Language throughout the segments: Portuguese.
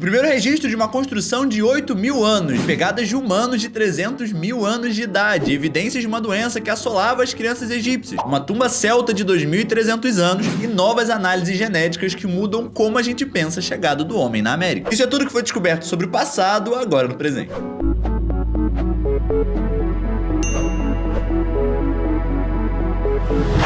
primeiro registro de uma construção de 8.000 anos, pegadas de humanos de 300.000 anos de idade, evidências de uma doença que assolava as crianças egípcias, uma tumba celta de 2.300 anos e novas análises genéticas que mudam como a gente pensa a chegada do homem na América. Isso é tudo que foi descoberto sobre o passado, agora no presente.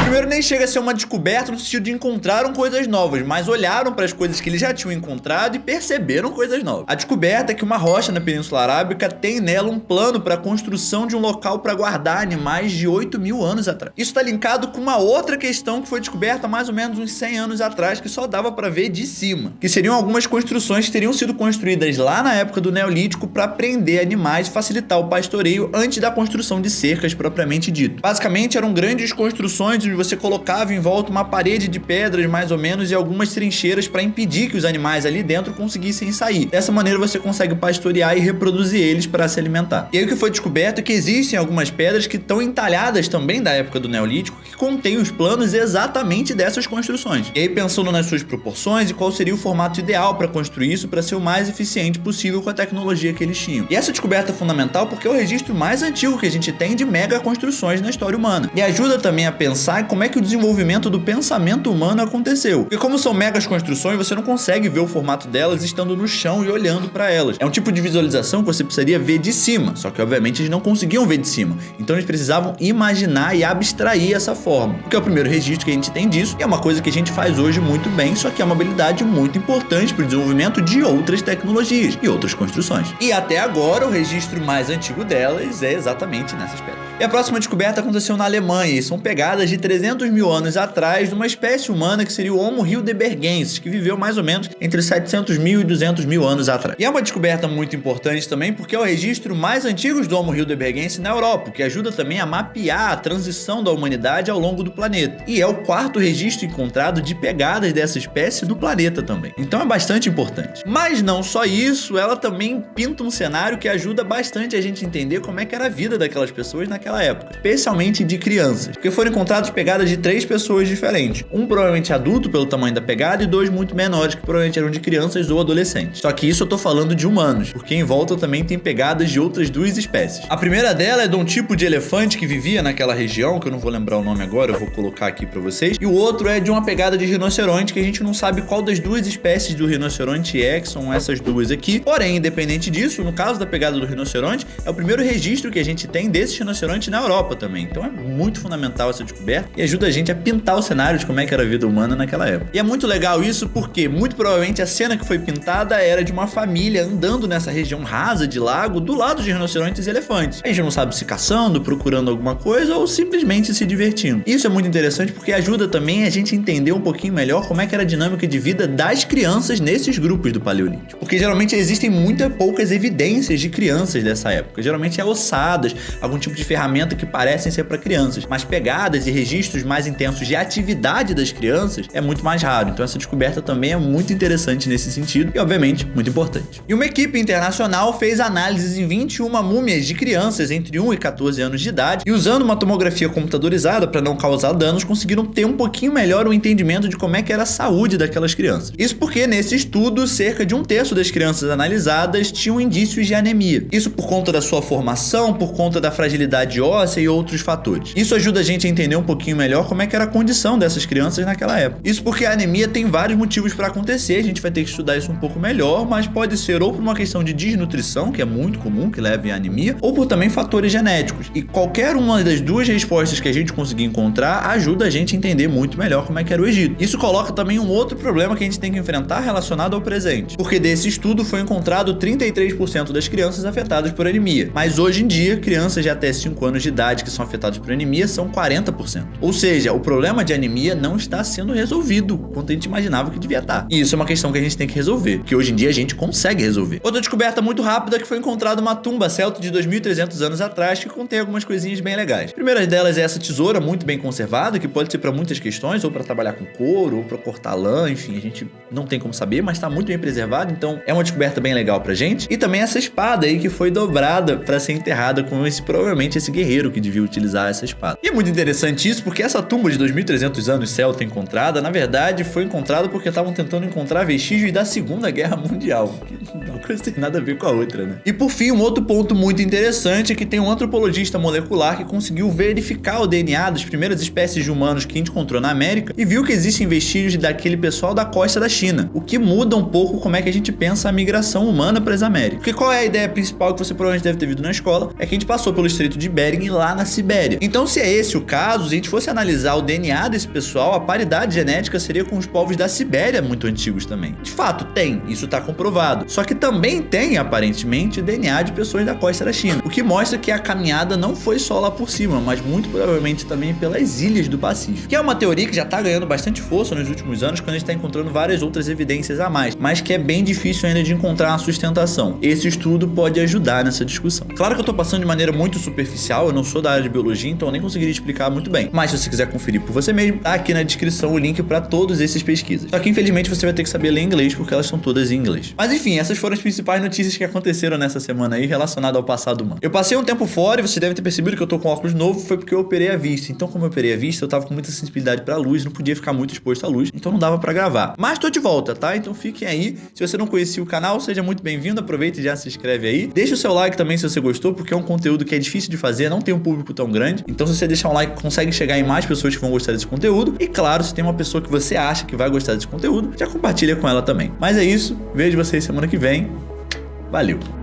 Primeiro, nem chega a ser uma descoberta no sentido de encontraram coisas novas, mas olharam para as coisas que eles já tinham encontrado e perceberam coisas novas. A descoberta é que uma rocha na Península Arábica tem nela um plano para a construção de um local para guardar animais de 8.000 anos atrás. Isso está linkado com uma outra questão que foi descoberta há mais ou menos uns 100 anos atrás, que só dava para ver de cima, que seriam algumas construções que teriam sido construídas lá na época do Neolítico para prender animais e facilitar o pastoreio antes da construção de cercas propriamente dito. Basicamente, eram grandes construções onde você colocava em volta uma parede de pedras mais ou menos e algumas trincheiras para impedir que os animais ali dentro conseguissem sair. Dessa maneira você consegue pastorear e reproduzir eles para se alimentar. E aí o que foi descoberto é que existem algumas pedras que estão entalhadas também da época do Neolítico que contêm os planos exatamente dessas construções. E aí pensando nas suas proporções e qual seria o formato ideal para construir isso para ser o mais eficiente possível com a tecnologia que eles tinham. E essa descoberta é fundamental porque é o registro mais antigo que a gente tem de mega construções na história humana. E ajuda também a pensar como é que o desenvolvimento do pensamento humano aconteceu. Porque como são megas construções, você não consegue ver o formato delas estando no chão e olhando para elas. É um tipo de visualização que você precisaria ver de cima, só que obviamente eles não conseguiam ver de cima. Então eles precisavam imaginar e abstrair essa forma. Porque é o primeiro registro que a gente tem disso e é uma coisa que a gente faz hoje muito bem, só que é uma habilidade muito importante para o desenvolvimento de outras tecnologias e outras construções. E até agora o registro mais antigo delas é exatamente nessas pedras. E a próxima descoberta aconteceu na Alemanha e são pegadas de 300.000 anos atrás de uma espécie humana que seria o Homo heidelbergensis, que viveu mais ou menos entre 700.000 e 200.000 anos atrás. E é uma descoberta muito importante também porque é o registro mais antigo do Homo heidelbergensis na Europa, o que ajuda também a mapear a transição da humanidade ao longo do planeta. E é o quarto registro encontrado de pegadas dessa espécie do planeta também. Então é bastante importante. Mas não só isso, ela também pinta um cenário que ajuda bastante a gente entender como é que era a vida daquelas pessoas naquela época, especialmente de crianças, porque foram encontradas pegadas de 3 pessoas diferentes, um provavelmente adulto pelo tamanho da pegada e 2 muito menores que provavelmente eram de crianças ou adolescentes. Só que isso eu tô falando de humanos, porque em volta também tem pegadas de outras 2 espécies. A primeira dela é de um tipo de elefante que vivia naquela região, que eu não vou lembrar o nome agora, eu vou colocar aqui pra vocês, e o outro é de uma pegada de rinoceronte, que a gente não sabe qual das 2 espécies do rinoceronte é, que são essas 2 aqui. Porém, independente disso, no caso da pegada do rinoceronte, é o primeiro registro que a gente tem desses rinocerontes na Europa também. Então é muito fundamental essa descoberta e ajuda a gente a pintar o cenário de como é que era a vida humana naquela época. E é muito legal isso porque muito provavelmente a cena que foi pintada era de uma família andando nessa região rasa de lago do lado de rinocerontes e elefantes. A gente não sabe se caçando, procurando alguma coisa ou simplesmente se divertindo. Isso é muito interessante porque ajuda também a gente entender um pouquinho melhor como é que era a dinâmica de vida das crianças nesses grupos do Paleolítico. Porque geralmente existem poucas evidências de crianças dessa época. Geralmente é ossadas, algum tipo de ferramenta que parecem ser para crianças, mas pegadas e registros mais intensos de atividade das crianças é muito mais raro. Então essa descoberta também é muito interessante nesse sentido e obviamente muito importante. E uma equipe internacional fez análises em 21 múmias de crianças entre 1 e 14 anos de idade e usando uma tomografia computadorizada para não causar danos, conseguiram ter um pouquinho melhor o entendimento de como é que era a saúde daquelas crianças. Isso porque nesse estudo cerca de 1/3 das crianças analisadas tinham indícios de anemia. Isso por conta da sua formação, por conta da fragilidade óssea e outros fatores. Isso ajuda a gente a entender um pouquinho melhor como é que era a condição dessas crianças naquela época. Isso porque a anemia tem vários motivos para acontecer, a gente vai ter que estudar isso um pouco melhor, mas pode ser ou por uma questão de desnutrição, que é muito comum que leve à anemia, ou por também fatores genéticos. E qualquer uma das 2 respostas que a gente conseguir encontrar ajuda a gente a entender muito melhor como é que era o Egito. Isso coloca também um outro problema que a gente tem que enfrentar relacionado ao presente, porque desse estudo foi encontrado 33% das crianças afetadas por anemia, mas hoje em dia crianças de até 5 anos de idade que são afetadas por anemia são 40%. Ou seja, o problema de anemia não está sendo resolvido quanto a gente imaginava que devia estar. E isso é uma questão que a gente tem que resolver, que hoje em dia a gente consegue resolver. Outra descoberta muito rápida é que foi encontrada uma tumba celta de 2.300 anos atrás que contém algumas coisinhas bem legais. A primeira delas é essa tesoura muito bem conservada, que pode ser para muitas questões, ou para trabalhar com couro, ou para cortar lã, enfim, a gente não tem como saber, mas tá muito bem preservado, então é uma descoberta bem legal pra gente. E também essa espada aí que foi dobrada para ser enterrada com provavelmente esse guerreiro que devia utilizar essa espada. E é muito interessante isso, porque essa tumba de 2300 anos celta encontrada, na verdade, foi encontrada porque estavam tentando encontrar vestígios da Segunda Guerra Mundial, que uma coisa tem nada a ver com a outra, né? E por fim, um outro ponto muito interessante é que tem um antropologista molecular que conseguiu verificar o DNA das primeiras espécies de humanos que a gente encontrou na América e viu que existem vestígios daquele pessoal da costa da China, o que muda um pouco como é que a gente pensa a migração humana para as Américas. Porque qual é a ideia principal que você provavelmente deve ter visto na escola? É que a gente passou pelo Estreito de Bering lá na Sibéria. Então, se é esse o caso, se a gente fosse analisar o DNA desse pessoal, a paridade genética seria com os povos da Sibéria muito antigos também. De fato, tem, isso está comprovado. Só que também tem, aparentemente, DNA de pessoas da costa da China, o que mostra que a caminhada não foi só lá por cima, mas muito provavelmente também pelas ilhas do Pacífico. Que é uma teoria que já está ganhando bastante força nos últimos anos, quando a gente está encontrando várias outras evidências a mais, mas que é bem difícil ainda de encontrar uma sustentação. Esse estudo pode ajudar nessa discussão. Claro que eu estou passando de maneira muito superficial, eu não sou da área de biologia, então eu nem conseguiria explicar muito bem. Mas se você quiser conferir por você mesmo, tá aqui na descrição o link para todas essas pesquisas. Só que infelizmente você vai ter que saber ler inglês, porque elas são todas em inglês. Mas enfim, essas foram as principais notícias que aconteceram nessa semana aí relacionadas ao passado humano. Eu passei um tempo fora e você deve ter percebido que eu tô com óculos novo, foi porque eu operei a vista. Então, como eu operei a vista, eu tava com muita sensibilidade pra luz, não podia ficar muito exposto à luz, então não dava pra gravar. Mas tô de volta, tá? Então fiquem aí. Se você não conhecia o canal, seja muito bem-vindo, aproveita e já se inscreve aí. Deixa o seu like também se você gostou, porque é um conteúdo que é difícil de fazer, não tem um público tão grande. Então, se você deixar um like, consegue chegar em mais pessoas que vão gostar desse conteúdo. E claro, se tem uma pessoa que você acha que vai gostar desse conteúdo, já compartilha com ela também. Mas é isso, vejo vocês semana que vem. Valeu!